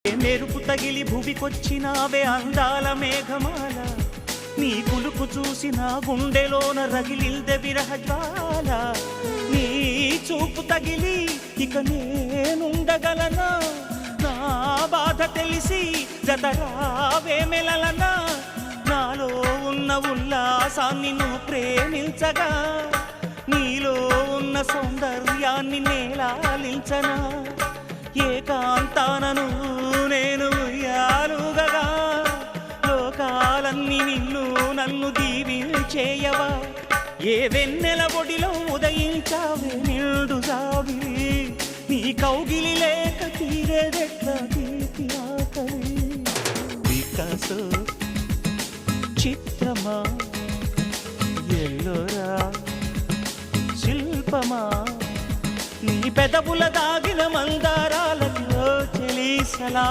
మెరుపు తగిలి భువికొచ్చినావే అందాల మేఘమాల, నీ కులుకు చూసిన గుండెలోన రగిలిల్దె విరహజ్వాల. నీ చూపు తగిలి ఇక నేనుండగలనా, నా బాధ తెలిసి జతరావే మెలలనా. నాలో ఉన్న ఉల్లాసాన్ని నువ్వు ప్రేమించగా, నీలో ఉన్న సౌందర్యాన్ని నేలాలించనా. ఏకాంతానను నేను ఉయ్యాలుగగా, లోకాలన్నీ నిన్ను నన్ను దీవించేయవా. ఏ వెన్నెల ఒడిలో ఉదయించావే నిండు సావి, నీ కౌగిలి లేక తీరేదెట్లా తీపి ఆకలి. వికాసో చిత్రమా ఎల్లోరా శిల్పమా, నీ పెదవుల దాగిన మందారాలలో చెలి సలా.